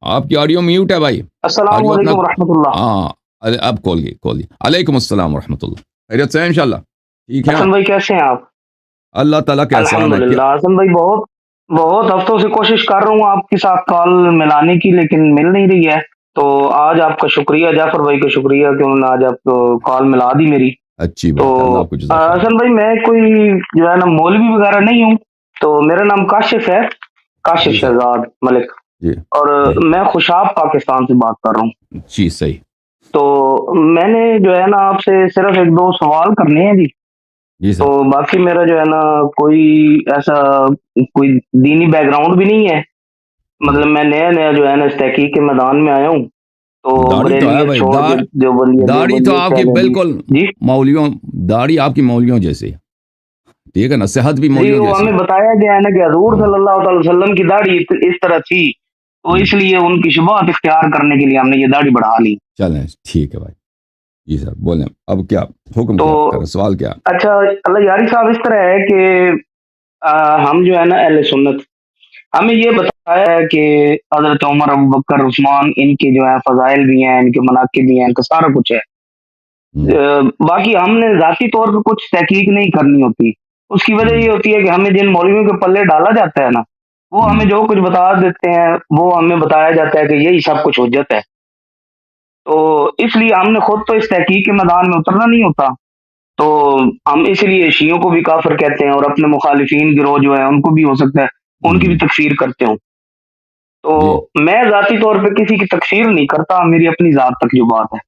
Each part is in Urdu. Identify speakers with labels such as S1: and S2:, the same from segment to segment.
S1: آپ کی آڈیو میوٹ ہے بھائی.
S2: السلام
S1: آڈیو اپنا
S2: علیکم ورحمۃ اللہ.
S1: ہاں اب کھول گئی. علیکم السلام ورحمۃ اللہ. خیریت سے ہیں انشاءاللہ؟ ٹھیک ہے
S2: حسن بھائی کیسے ہیں آپ؟
S1: اللہ تعالیٰ کا احسان ہے.
S2: الحمدللہ. حسن بھائی بہت ہفتوں سے کوشش کر رہا ہوں آپ کے ساتھ کال ملانے کی، لیکن مل نہیں رہی ہے. تو آج آپ کا شکریہ، جعفر بھائی کا شکریہ کہ انہوں نے آج آپ کو کال ملا دی میری.
S1: اچھی
S2: تو
S1: بات ہے. اللہ آپ کو جزاک خیر.
S2: حسن بھائی میں کوئی جو ہے نا مولوی وغیرہ نہیں ہوں، تو میرا نام کاشف ہے، کاشف
S1: جی
S2: شہزاد ملک،
S1: جی
S2: اور
S1: جی
S2: میں خوشاب پاکستان سے بات کر رہا ہوں.
S1: جی صحیح.
S2: تو میں نے جو ہے نا آپ سے صرف ایک دو سوال کرنے ہیں جی.
S1: جی
S2: تو
S1: سر.
S2: باقی میرا جو ہے نا کوئی ایسا کوئی دینی بیک گراؤنڈ بھی نہیں ہے. مطلب میں نیا جو ہے نا اس تحقیق کے میدان میں آیا ہوں. تو
S1: داڑھی تو ہے
S2: بریلویت
S1: بھائی.
S2: چھوڑ کے
S1: داڑھی تو آپ کی
S2: دیوبندیت
S1: بالکل
S2: جی
S1: مولویوں، داڑھی آپ کی مولویوں جیسی. ٹھیک ہے نا، صحت بھی
S2: جی
S1: مولویوں
S2: وہ
S1: جیسی.
S2: ہمیں بتایا گیا ہے نا کہ حضور صلی اللہ تعالی وسلم کی داڑھی اس طرح تھی، تو اس لیے ان کی شبہات اختیار کرنے کے لیے ہم نے یہ داڑھی بڑھا لی.
S1: چلیں ٹھیک ہے بھائی. جی سر بولیں. اب کیا حکم،
S2: تو
S1: کیا کریں، سوال کیا؟
S2: اچھا اللہ یاری صاحب، اس طرح ہے کہ ہم جو ہے نا اہل سنت، ہمیں یہ بتایا ہے کہ حضرت عمر، ابو بکر، عثمان، ان کے جو ہے فضائل بھی ہیں، ان کے مناقب بھی ہیں، ان کا سارا کچھ ہے. باقی ہم نے ذاتی طور پہ کچھ تحقیق نہیں کرنی ہوتی. اس کی وجہ یہ ہوتی ہے کہ ہمیں جن مولویوں کے پلے ڈالا جاتا ہے نا، وہ ہمیں جو کچھ بتا دیتے ہیں، وہ ہمیں بتایا جاتا ہے کہ یہی سب کچھ حجت ہے. تو اس لیے ہم نے خود تو اس تحقیق کے میدان میں اترنا نہیں ہوتا. تو ہم اس لیے شیعوں کو بھی کافر کہتے ہیں، اور اپنے مخالفین گروہ جو ہیں ان کو بھی ہو سکتا ہے ان کی بھی تکفیر کرتے ہوں. تو میں ذاتی طور پہ کسی کی تکفیر نہیں کرتا، میری اپنی ذات تک جو بات ہے.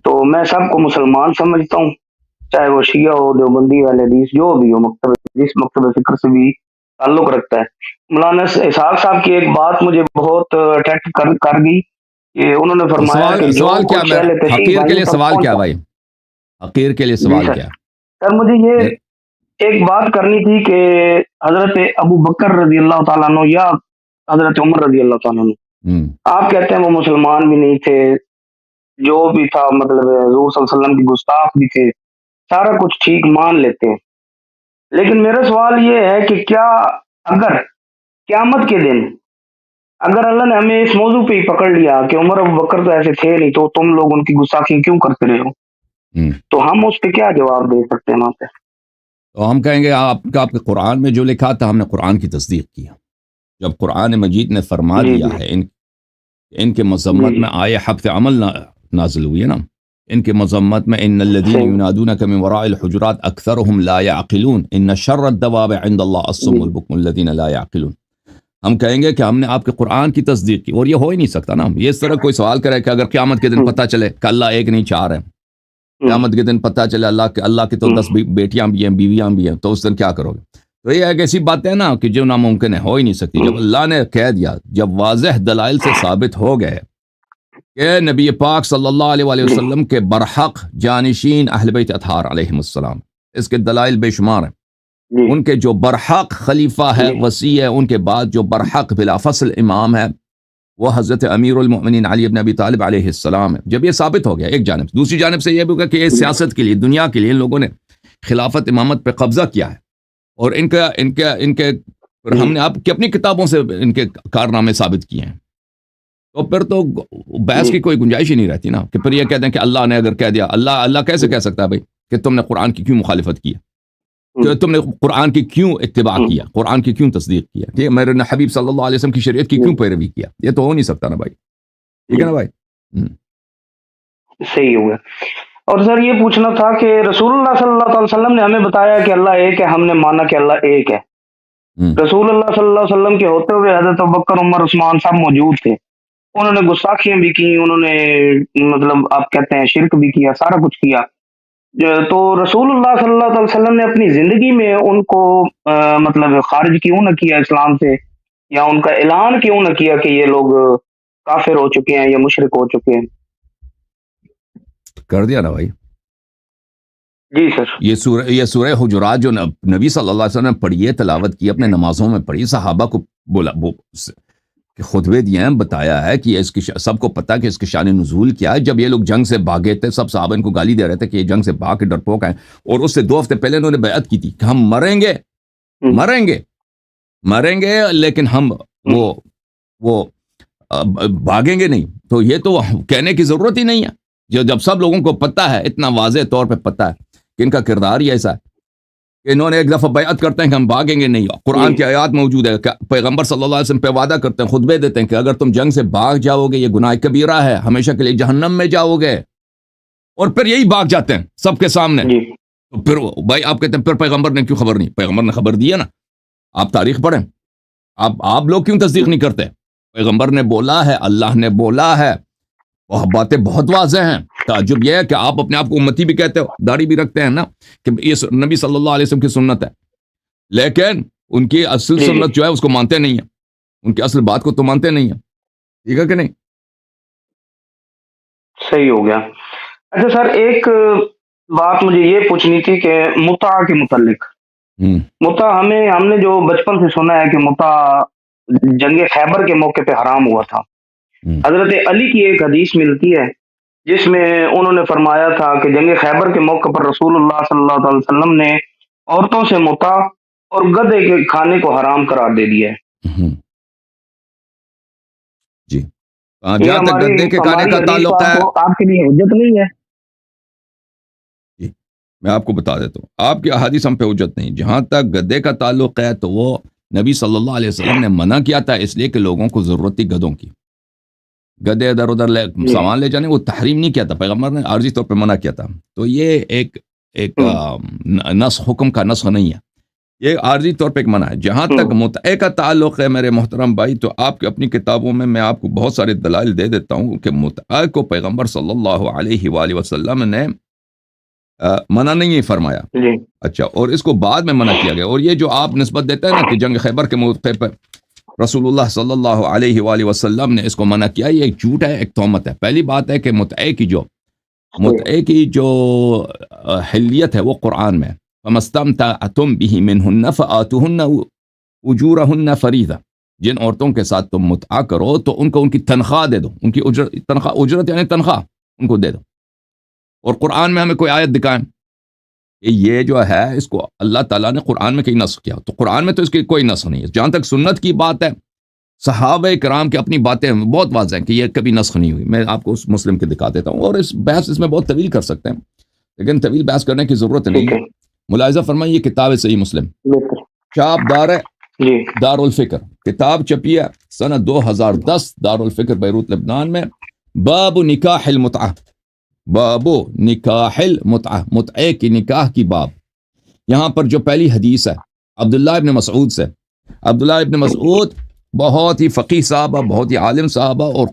S2: تو میں سب کو مسلمان سمجھتا ہوں، چاہے وہ شیعہ ہو، دیوبندی، اہل حدیث، جو بھی ہو، جس مکتب فکر سے بھی تعلق رکھتا ہے. مولانا اسحاق صاحب کی ایک بات مجھے بہت اٹریکٹ کر گئی کہ انہوں نے فرمایا کہ جو
S1: سوال کیا
S2: کچھ
S1: میرا
S2: اہل تشیع
S1: حقیر کے
S2: بھائیوں
S1: لیے،
S2: تک
S1: سوال کیا
S2: پہنچا.
S1: بھائی؟ حقیر کے لیے
S2: جی
S1: سوال
S2: سر.
S1: کیا؟
S2: سر مجھے یہ ایک بات کرنی تھی کہ حضرت ابو بکر رضی اللہ تعالیٰ عنہ یا حضرت عمر رضی اللہ تعالیٰ عنہ، آپ کہتے ہیں وہ مسلمان بھی نہیں تھے، جو بھی تھا مطلب حضور صلی اللہ علیہ وسلم کی گستاخ بھی تھے، سارا کچھ ٹھیک مان لیتے ہیں. لیکن میرا سوال یہ ہے کہ کیا اگر قیامت کے دن اگر اللہ نے ہمیں اس موضوع پہ ہی پکڑ لیا کہ عمر ابو بکر تو ایسے تھے نہیں، تو تم لوگ ان کی گستاخی کیوں کرتے رہے ہو، تو ہم اس پہ کیا جواب دے سکتے ہیں وہاں پہ؟
S1: تو ہم کہیں گے آپ کے قرآن میں جو لکھا تھا، ہم نے قرآن کی تصدیق کیا. جب قرآن مجید نے فرما
S2: جی
S1: دیا ہے ان کے مذمت میں آئے حبس عمل نازل ہوئی ہے نا، ان کے مذمت میں ان الذین ینادونک من وراء الحجرات اکثرهم لا يعقلون ان شر الدواب عند اللہ الصم البکم الذین لا يعقلون. ہم کہیں گے کہ ہم نے آپ کے قرآن کی تصدیق کی، اور یہ ہو ہی نہیں سکتا نا. یہ اس طرح کوئی سوال کرے کہ اگر قیامت کے دن پتہ چلے کہ اللہ ایک نہیں چار ہے، قیامت کے دن پتہ چلے اللہ کی تو 10 بیٹیاں بھی ہیں، بیویاں بھی ہیں، تو اس دن کیا کرو گے؟ تو یہ ایک ایسی بات ہے نا کہ جو ناممکن ہے، ہو ہی نہیں سکتی. جب اللہ نے کہہ دیا، جب واضح دلائل سے ثابت ہو گئے کہ نبی پاک صلی اللہ علیہ وآلہ وسلم کے برحق جانشین اہل بیت اطہار علیہم السلام، اس کے دلائل بے شمار ہیں. ان کے جو برحق خلیفہ ہے، وصی ہے، ان کے بعد جو برحق بلا فصل امام ہے وہ حضرت امیر المؤمنین علی بن ابی طالب علیہ السلام ہے. جب یہ ثابت ہو گیا ایک جانب، دوسری جانب سے یہ بھی ہوگا کہ یہ سیاست کے لیے، دنیا کے لیے ان لوگوں نے خلافت امامت پہ قبضہ کیا ہے، اور ان کے ہم نے آپ کی اپنی کتابوں سے ان کے کارنامے ثابت کیے ہیں. تو پھر تو بحث کی کوئی گنجائش ہی نہیں رہتی نا. کہ پھر یہ کہتے ہیں کہ اللہ نے اگر کہہ دیا، اللہ کیسے کہہ سکتا ہے بھائی کہ تم نے قرآن کی کیوں مخالفت کی، کہ تم نے قرآن کی کیوں اتباع کیا، قرآن کی کیوں تصدیق کیا، کہ میرے حبیب صلی اللہ علیہ وسلم کی شریعت کی کیوں پیروی کیا. یہ تو ہو نہیں سکتا نا بھائی. ٹھیک ہے نا بھائی؟
S2: صحیح ہو گیا. اور سر یہ پوچھنا تھا کہ رسول اللہ صلی اللہ علیہ وسلم نے ہمیں بتایا کہ اللہ ایک ہے، ہم نے مانا کہ اللہ ایک ہے. رسول اللہ صلی اللہ علیہ وسلم کے ہوتے ہوئے حضرت ابوبکر، عمر، عثمان سب موجود تھے. انہوں نے گستاخیاں بھی کی، انہوں نے مطلب آپ کہتے ہیں شرک بھی کیا، سارا کچھ کیا. تو رسول اللہ صلی اللہ علیہ وسلم نے اپنی زندگی میں ان کو مطلب خارج کیوں نہ کیا اسلام سے، یا ان کا اعلان کیوں نہ کیا کہ یہ لوگ کافر ہو چکے ہیں یا مشرک ہو چکے ہیں؟
S1: کر دیا نا بھائی.
S2: جی سر.
S1: یہ سورہ حجرات جو نبی صلی اللہ علیہ وسلم نے پڑھی ہے، تلاوت کی، اپنے نمازوں میں پڑھی، صحابہ کو بولا کہ خطبے دیے ہیں، بتایا ہے کہ اس کی سب کو پتا کہ اس کی شان نزول کیا ہے. جب یہ لوگ جنگ سے بھاگے تھے، سب صحابہ ان کو گالی دے رہے تھے کہ یہ جنگ سے بھاگ کے ڈرپوک ہیں، اور اس سے 2 ہفتے پہلے انہوں نے بیعت کی تھی کہ ہم مریں گے لیکن ہم وہ بھاگیں گے نہیں. تو یہ تو کہنے کی ضرورت ہی نہیں ہے. جب سب لوگوں کو پتہ ہے, اتنا واضح طور پہ پتہ ہے کہ ان کا کردار ہی ایسا ہے کہ انہوں نے ایک دفعہ بیعت کرتے ہیں کہ ہم بھاگیں گے نہیں. قرآن کی آیات موجود ہے کہ پیغمبر صلی اللہ علیہ وسلم پہ وعدہ کرتے ہیں, خطبے دیتے ہیں کہ اگر تم جنگ سے بھاگ جاؤ گے یہ گناہ کبیرہ ہے, ہمیشہ کے لیے جہنم میں جاؤ گے. اور پھر یہی بھاگ جاتے ہیں سب کے سامنے. تو پھر بھائی آپ کہتے ہیں پھر پیغمبر نے کیوں خبر نہیں؟ پیغمبر نے خبر دی ہے نا. آپ تاریخ پڑھیں, آپ لوگ کیوں تصدیق نہیں کرتے؟ پیغمبر نے بولا ہے, اللہ نے بولا ہے, وہ باتیں بہت واضح ہیں. تعجب یہ ہے کہ آپ اپنے آپ کو امتی بھی کہتے ہو, داڑھی بھی رکھتے ہیں نا, کہ یہ نبی صلی اللہ علیہ وسلم کی سنت ہے, لیکن ان کی اصل سنت جو ہے اس کو مانتے نہیں ہیں, ان کی اصل بات کو تو مانتے نہیں ہیں. ٹھیک ہے کہ نہیں؟
S2: صحیح ہو گیا. اچھا سر, ایک بات مجھے یہ پوچھنی تھی کہ متع کے متعلق. متع ہم نے جو بچپن سے سنا ہے کہ متع جنگ خیبر کے موقع پہ حرام ہوا تھا. حضرت علی کی ایک حدیث ملتی ہے جس میں انہوں نے فرمایا تھا کہ جنگ خیبر کے موقع پر رسول اللہ صلی اللہ علیہ وسلم نے عورتوں سے متع اور گدھے کے کھانے کو حرام قرار دے دیا ہے.
S1: جی, جہاں تک گدھے کے کھانے کا تعلق ہے,
S2: آپ کے لیے حجت نہیں ہے؟
S1: جی میں آپ کو بتا دیتا ہوں, آپ کی احادیث ہم پہ حجت نہیں. جہاں تک گدھے کا تعلق ہے تو وہ نبی صلی اللہ علیہ وسلم نے منع کیا تھا, اس لیے کہ لوگوں کو ضرورت تھی گدھوں کی. گدھے ادھر ادھر سامان لے جانے, وہ تحریم نہیں کیا تھا, پیغمبر نے عارضی طور پہ منع کیا تھا. تو یہ ایک نسخ, حکم کا نسخ نہیں ہے, یہ عارضی طور پہ ایک منع ہے. جہاں تک متع کا تعلق ہے میرے محترم بھائی, تو آپ کی اپنی کتابوں میں آپ کو بہت سارے دلائل دے دیتا ہوں کہ متع کو پیغمبر صلی اللہ علیہ وآلہ وسلم نے منع نہیں فرمایا. اچھا, اور اس کو بعد میں منع کیا گیا. اور یہ جو آپ نسبت دیتے ہیں نا کہ جنگ خیبر کے موقع پر رسول اللہ صلی اللہ علیہ وآلہ وسلم نے اس کو منع کیا, یہ ایک جھوٹ ہے, ایک تہمت ہے. پہلی بات ہے کہ متع کی جو حلیت ہے وہ قرآن میں, فَمَسْتَمْتَعْتُمْ بِهِ مِنْهُنَّ فَآتُوهُنَّ أُجُورَهُنَّ فَرِيضَةً. جن عورتوں کے ساتھ تم متع کرو تو ان کو ان کی تنخواہ دے دو, ان کی اجرت یعنی تنخواہ ان کو دے دو. اور قرآن میں ہمیں کوئی آیت دکھائیں کہ یہ جو ہے اس کو اللہ تعالیٰ نے قرآن میں کہیں نسخ کیا. تو قرآن میں تو اس کی کوئی نسخ نہیں ہے. جہاں تک سنت کی بات ہے, صحابہ کرام کی اپنی باتیں بہت واضح ہیں کہ یہ کبھی نسخ نہیں ہوئی. میں آپ کو اس مسلم کے دکھا دیتا ہوں, اور اس بحث اس میں بہت طویل کر سکتے ہیں, لیکن طویل بحث کرنے کی ضرورت نہیں ہے. ملاحظہ فرمائیے, یہ کتاب ہے صحیح مسلم, چھاپ دار الفکر, کتاب چھپی ہے سنہ 2010 دار الفکر بیروت لبنان میں. باب نکاح المتعہ, باب نکاح المتعہ, متعے کی نکاح کی باب. یہاں پر جو پہلی حدیث ہے عبداللہ ابن مسعود سے. عبداللہ ابن مسعود بہت ہی فقیہ صحابہ, بہت ہی عالم صحابہ اور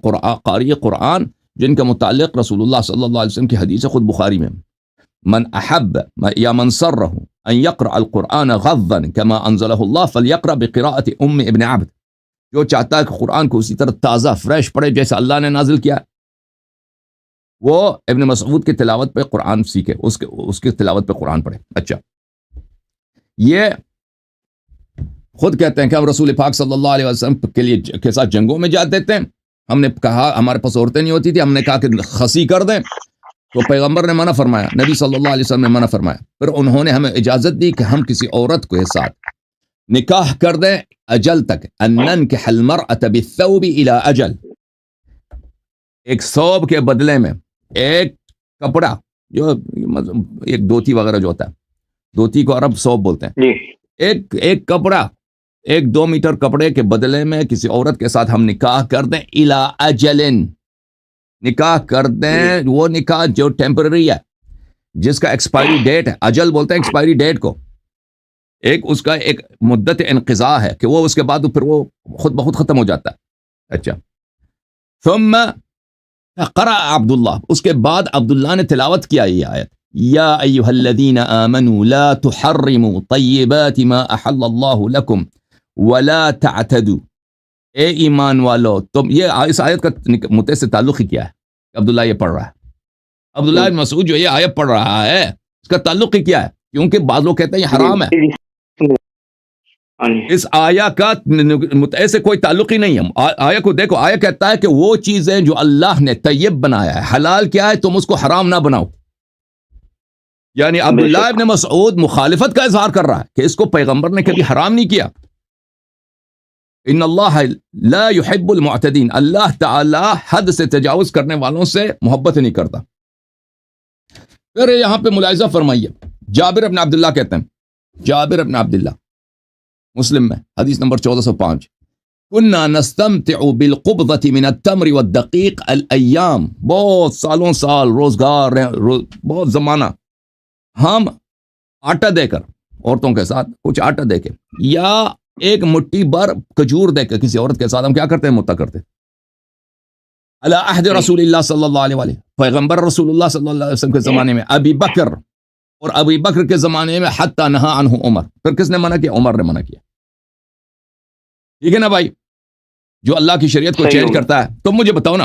S1: قاری قرآن, جن کا متعلق رسول اللہ صلی اللہ علیہ وسلم کی حدیث ہے خود بخاری میں. من احب یا من سرہ ان یقرأ القرآن غضا کما انزلہ اللہ فلیقرأ بقراءۃ ام ابن عبد. جو چاہتا ہے کہ قرآن کو اسی طرح تازہ فریش پڑھے جیسے اللہ نے نازل کیا, وہ ابن مسعود کی تلاوت پہ قرآن سیکھے, اس کی تلاوت پہ قرآن پڑھے. اچھا, یہ خود کہتے ہیں کہ ہم رسول پاک صلی اللہ علیہ وسلم کے ساتھ جنگوں میں جاتے تھے. ہم نے کہا ہمارے پاس عورتیں نہیں ہوتی تھی, ہم نے کہا کہ خسی کر دیں, تو پیغمبر نے منع فرمایا, نبی صلی اللہ علیہ وسلم نے منع فرمایا. پھر انہوں نے ہمیں اجازت دی کہ ہم کسی عورت کے ساتھ نکاح کر دیں اجل تک. ان ننکح المرأة بالثوب الى اجل, ایک ثوب کے بدلے میں ایک کپڑا, جو ایک دھوتی وغیرہ جو ہوتا ہے, دھوتی کو عرب ثوب بولتے ہیں, ایک کپڑا, ایک 2 میٹر کپڑے کے بدلے میں کسی عورت کے ساتھ ہم نکاح کر دیں. الى اجل, نکاح کر دیں. وہ نکاح جو ٹیمپرری ہے, جس کا ایکسپائری ڈیٹ ہے, اجل بولتے ہیں ایکسپائری ڈیٹ کو, ایک اس کا ایک مدت انقضاء ہے کہ وہ اس کے بعد پھر وہ خود بخود ختم ہو جاتا ہے. اچھا, ثم قرأ عبداللہ, اس کے بعد عبداللہ نے تلاوت کیا یہ آیت, یا ایھا الذین آمنوا لا تحرموا طیبات ما احل اللہ لکم ولا تعتدوا. اے ایمان والو, تم, یہ اس آیت کا متع سے تعلق ہی کیا ہے؟ عبداللہ یہ پڑھ رہا ہے, عبداللہ بن مسعود جو یہ آیت پڑھ رہا ہے اس کا تعلق ہی کیا ہے؟ کیونکہ بعض لوگ کہتے ہیں یہ حرام ہے. اس آیا کا متع سے کوئی تعلق ہی نہیں ہے. آیا کو دیکھو, آیا کہتا ہے کہ وہ چیزیں جو اللہ نے طیب بنایا ہے, حلال کیا ہے, تم اس کو حرام نہ بناؤ. یعنی عبداللہ ابن مسعود مخالفت کا اظہار کر رہا ہے کہ اس کو پیغمبر نے کبھی حرام نہیں کیا. ان اللہ لا يحب المعتدین، اللہ تعالی حد سے تجاوز کرنے والوں سے محبت نہیں کرتا۔ پھر یہاں پہ ملاحظہ فرمائیے، جابر بن عبداللہ کہتے ہیں، جابر بن عبداللہ مسلم میں حدیث نمبر 1405، كنا نستمتع بالقبضة من التمر والدقيق الأيام، بہت سالوں سال روزگار بہت زمانہ ہم آٹا دے کر عورتوں کے ساتھ کچھ آٹا دے کے یا ایک مٹھی بھر کھجور دے کے کسی عورت کے ساتھ ہم کیا کرتے ہیں، متع کرتے۔ علی عہد رسول اللہ صلی اللہ علیہ وآلہ، پیغمبر رسول اللہ صلی اللہ علیہ وسلم کے زمانے میں ابی بکر، اور ابی بکر کے زمانے میں حتی نہا عنہ عمر، پھر کس نے منع کیا؟ عمر نے منع کیا۔ ٹھیک ہے نا بھائی، جو اللہ کی شریعت کو چینج کرتا ہے۔ تو مجھے بتاؤ نا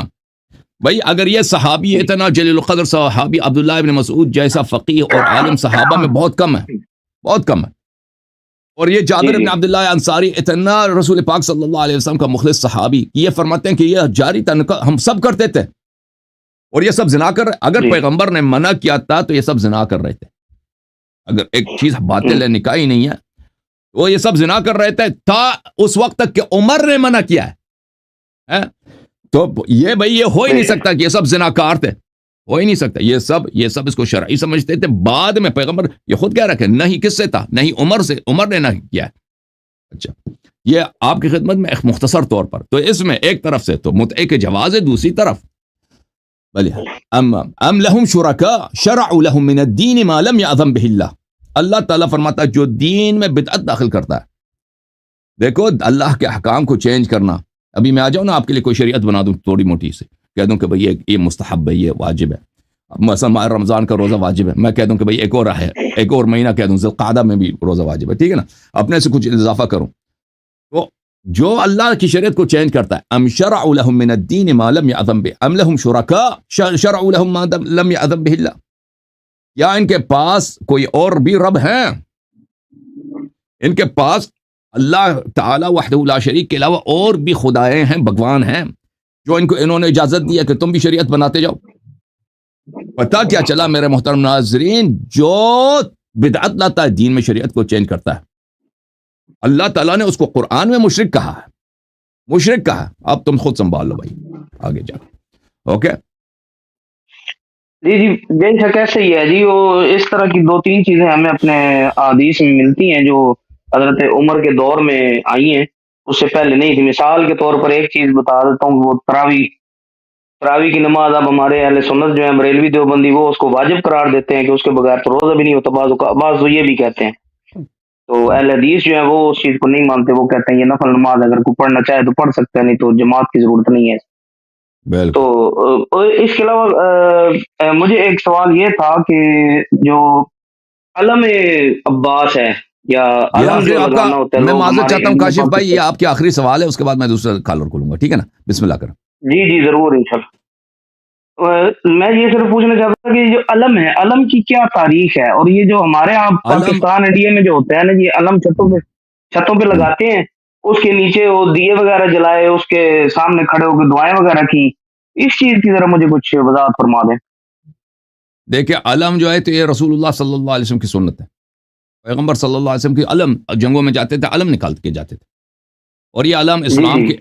S1: بھائی، اگر یہ صحابی اتنا جلیل القدر صحابی عبداللہ ابن مسعود جیسا فقیہ اور عالم صحابہ میں بہت کم ہے، بہت کم ہے، اور یہ جابر بن عبداللہ انصاری اتنا رسول پاک صلی اللہ علیہ وسلم کا مخلص صحابی، یہ فرماتے ہیں کہ یہ جاری تھا، ہم سب کرتے تھے، اور یہ سب زنا کر رہے، اگر پیغمبر نے منع کیا تھا تو یہ سب زنا کر رہے تھے۔ اگر ایک چیز باطل ہے، نکاح ہی نہیں ہے، وہ یہ سب زنا کر رہے تھے تھا اس وقت تک کہ عمر نے منع کیا ہے۔ تو یہ بھائی یہ ہو ہی نہیں سکتا کہ یہ سب زناکار تھے، ہو ہی نہیں سکتا، یہ سب اس کو شرعی سمجھتے تھے۔ بعد میں پیغمبر یہ خود کہہ رکھے نہیں کس سے تھا، نہیں عمر سے، عمر نے نہ کیا ہے۔ اچھا، یہ آپ کی خدمت میں ایک مختصر طور پر، تو اس میں ایک طرف سے تو متعے کے جواز ہے، دوسری طرف بلی ام لہم شرکاء شرعوا لہم من الدین ما لم یأذن بہ اللہ، اللہ تعالیٰ فرماتا ہے جو دین میں بدعت داخل کرتا ہے، دیکھو اللہ کے احکام کو چینج کرنا، ابھی میں آ جاؤں نا آپ کے لیے کوئی شریعت بنا دوں تھوڑی موٹی سے، کہہ دوں کہ بھئی یہ مستحب ہے، یہ واجب ہے، مثلا ماہ رمضان کا روزہ واجب ہے، میں کہہ دوں کہ بھئی ایک اور ہے، ایک اور مہینہ کہہ دوں ذوالقعدہ میں بھی روزہ واجب ہے، ٹھیک ہے نا، اپنے سے کچھ اضافہ کروں، تو جو اللہ کی شریعت کو چینج کرتا ہے، ام شرعوا لهم من الدین ما لم یأذن بہ، ام لهم شرکاء شرعوا لهم ما لم یأذن بہ اللہ، یا ان کے پاس کوئی اور بھی رب ہیں، ان کے پاس اللہ تعالیٰ وحدہ لا شریک کے علاوہ اور بھی خدائیں ہیں، بھگوان ہیں، جو انہوں نے اجازت دی ہے کہ تم بھی شریعت بناتے جاؤ۔ پتہ کیا چلا میرے محترم ناظرین، جو بدعت لاتا ہے دین میں، شریعت کو چینج کرتا ہے، اللہ تعالیٰ نے اس کو قرآن میں مشرک کہا ہے، مشرک کہا ہے۔ اب تم خود سنبھال لو بھائی آگے جا کے، اوکے؟
S2: جی بے شک ایسے ہی ہے جی، وہ اس طرح کی دو تین چیزیں ہمیں اپنے احادیث میں ملتی ہیں جو حضرت عمر کے دور میں آئی ہیں، اس سے پہلے نہیں تھی۔ مثال کے طور پر ایک چیز بتا دیتا ہوں، وہ تراوی کی نماز اب ہمارے اہل سنت جو ہے بریلوی دیوبندی، وہ اس کو واجب قرار دیتے ہیں کہ اس کے بغیر تو روزہ بھی نہیں ہوتا، بعض یہ بھی کہتے ہیں۔ تو اہل حدیث جو ہے وہ اس چیز کو نہیں مانتے، وہ کہتے ہیں یہ نفل نماز اگر کوئی پڑھنا چاہے تو پڑھ سکتا ہے، نہیں تو جماعت کی ضرورت نہیں ہے۔ تو اس کے علاوہ مجھے ایک سوال یہ تھا کہ جو علم عباس ہے یا علم جو لگانا ہوتا ہے،
S1: میں معذرت چاہتا ہوں کاشف بھائی، یہ آپ کے آخری سوال ہے، اس کے بعد میں دوسرا کالر کھولوں گا، ٹھیک ہے نا؟ بسم اللہ کریں۔
S2: جی ضرور انشاءاللہ۔ میں یہ صرف پوچھنا چاہتا تھا کہ جو علم ہے، علم کی کیا تاریخ ہے، اور یہ جو ہمارے یہاں پاکستان انڈیا میں جو ہوتا ہے نا، یہ علم چھتوں پہ لگاتے ہیں، اس کے نیچے وہ دیے وغیرہ جلائے، اس کے سامنے کھڑے ہو کے دعائیں وغیرہ کی، اس چیز کی ذرا مجھے کچھ وضاحت فرما دیں۔
S1: دیکھیں علم جو ہے تو یہ رسول اللہ صلی اللہ علیہ وسلم کی سنت ہے، پیغمبر صلی اللہ علیہ وسلم کی علم، جنگوں میں جاتے تھے علم نکال کے جاتے تھے، اور یہ علم اسلام کی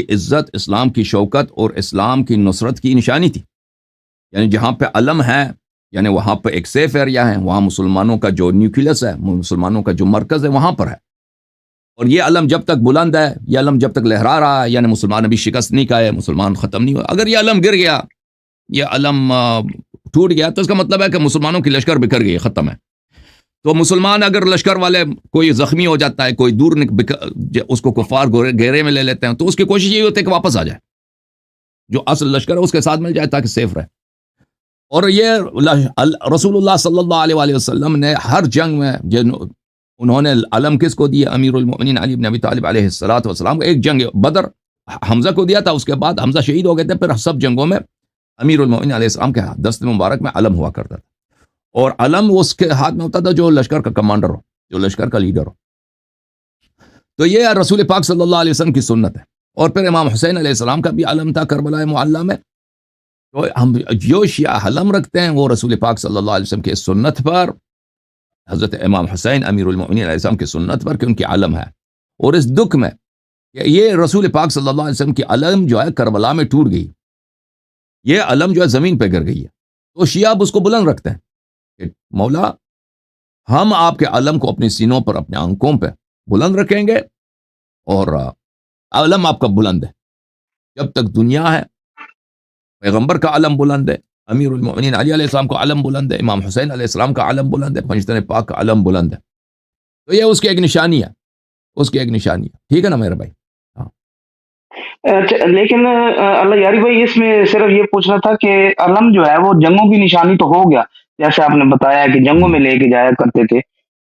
S1: عزت، اسلام کی شوکت اور اسلام کی نصرت کی نشانی تھی۔ یعنی جہاں پہ علم ہے، یعنی وہاں پہ ایک سیف ایریا ہے، وہاں مسلمانوں کا جو نیوکلیس ہے، مسلمانوں کا جو مرکز ہے وہاں پر ہے، اور یہ علم جب تک بلند ہے، یہ علم جب تک لہرا رہا ہے، یعنی مسلمان ابھی شکست نہیں کھائے، مسلمان ختم نہیں ہوا۔ اگر یہ علم گر گیا، یہ علم ٹوٹ گیا، تو اس کا مطلب ہے کہ مسلمانوں کی لشکر بکھر گئی، ختم ہے۔ تو مسلمان اگر لشکر والے کوئی زخمی ہو جاتا ہے، کوئی دور اس کو کفار گھیرے میں لے لیتے ہیں، تو اس کی کوشش یہی ہوتی ہے کہ واپس آ جائے، جو اصل لشکر ہے اس کے ساتھ مل جائے تاکہ سیف رہے۔ اور یہ رسول اللہ صلی اللہ علیہ وسلم نے ہر جنگ میں انہوں نے علم کس کو دیا؟ امیر المؤمنین علی بن ابی طالب علیہ السلام کو۔ ایک جنگ بدر حمزہ کو دیا تھا، اس کے بعد حمزہ شہید ہو گئے تھے، پھر سب جنگوں میں امیر المؤمنین علیہ السلام کے دست مبارک میں علم ہوا کرتا تھا، اور علم اس کے ہاتھ میں ہوتا تھا جو لشکر کا کمانڈر ہو، جو لشکر کا لیڈر ہو۔ تو یہ رسول پاک صلی اللہ علیہ وسلم کی سنت ہے۔ اور پھر امام حسین علیہ السلام کا بھی علم تھا کربلا معلی میں۔ تو ہم جو شیعہ علم رکھتے ہیں وہ رسول پاک صلی اللہ علیہ وسلم کی سنت پر، حضرت امام حسین امیر المؤمنین علیہ السلام کی سنت پر کہ ان کی علم ہے۔ اور اس دکھ میں یہ رسول پاک صلی اللہ علیہ وسلم کی علم جو ہے کربلا میں ٹوٹ گئی، یہ علم جو ہے زمین پہ گر گئی ہے، تو شیعہ اب اس کو بلند رکھتے ہیں کہ مولا ہم آپ کے علم کو اپنے سینوں پر، اپنے آنکھوں پہ بلند رکھیں گے، اور علم آپ کا بلند ہے جب تک دنیا ہے، پیغمبر کا علم بلند ہے، امیر المؤمنین علی علیہ السلام کا علم بلند ہے، امام حسین علیہ السلام کا علم بلند ہے، پنجتن پاک کا علم بلند ہے، تو یہ اس کی ایک نشانی ہے، اس کی ایک نشانی ہے، ٹھیک ہے نا میرے بھائی؟
S2: لیکن اللہ یاری بھائی اس میں صرف یہ پوچھنا تھا کہ علم جو ہے وہ جنگوں کی نشانی تو ہو گیا، جیسے آپ نے بتایا کہ جنگوں میں لے کے جایا کرتے تھے،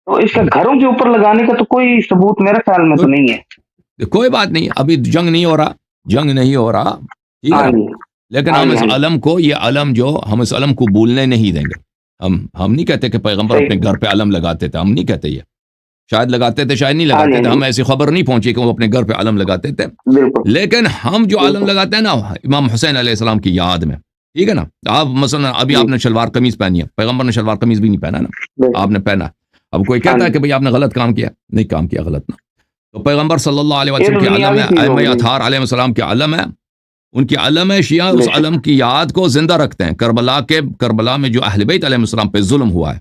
S2: تو اس کا گھروں کے اوپر لگانے کا تو کوئی ثبوت میرے خیال میں تو نہیں ہے۔
S1: کوئی بات نہیں، ابھی جنگ نہیں ہو رہا، ٹھیک ہے، لیکن ہم اس علم کو، یہ علم جو ہم اس علم کو بھولنے نہیں دیں گے۔ ہم نہیں کہتے کہ پیغمبر اپنے گھر پہ علم لگاتے تھے، ہم نہیں کہتے، یہ شاید لگاتے تھے، شاید نہیں لگاتے تھے، ہمیں ایسی خبر نہیں پہنچی کہ وہ اپنے گھر پہ علم لگاتے تھے، لیکن ہم جو علم لگاتے ہیں نا امام حسین علیہ السلام کی یاد میں، ٹھیک ہے نا، آپ مثلا ابھی آپ نے شلوار قمیض پہنی ہے، پیغمبر نے شلوار قمیض بھی نہیں پہنا نا، آپ نے پہنا، اب کوئی کہتا ہے کہ بھئی آپ نے غلط کام کیا، نہیں کام کیا غلط نہ، تو پیغمبر صلی اللہ علیہ وسلم کی علم ہے، ائمہ اطہار علیہ السلام کی علم ہے، ان کی علم ہے، شیعہ اس علم کی یاد کو زندہ رکھتے ہیں، کربلا میں جو اہل بیت علیہ السلام پہ ظلم ہوا ہے،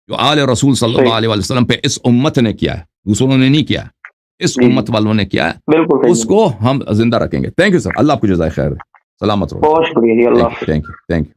S1: جو آل رسول صلی اللہ علیہ وسلم پہ اس امت نے کیا ہے، دوسروں نے نہیں کیا ہے، اس امت والوں نے کیا ہے، اس کو ہم زندہ رکھیں گے۔ تھینک یو سر، اللہ آپ کو جزائے خیر، سلامت رہو،
S2: بہت شکریہ جی، اللہ حافظ۔
S1: Thank you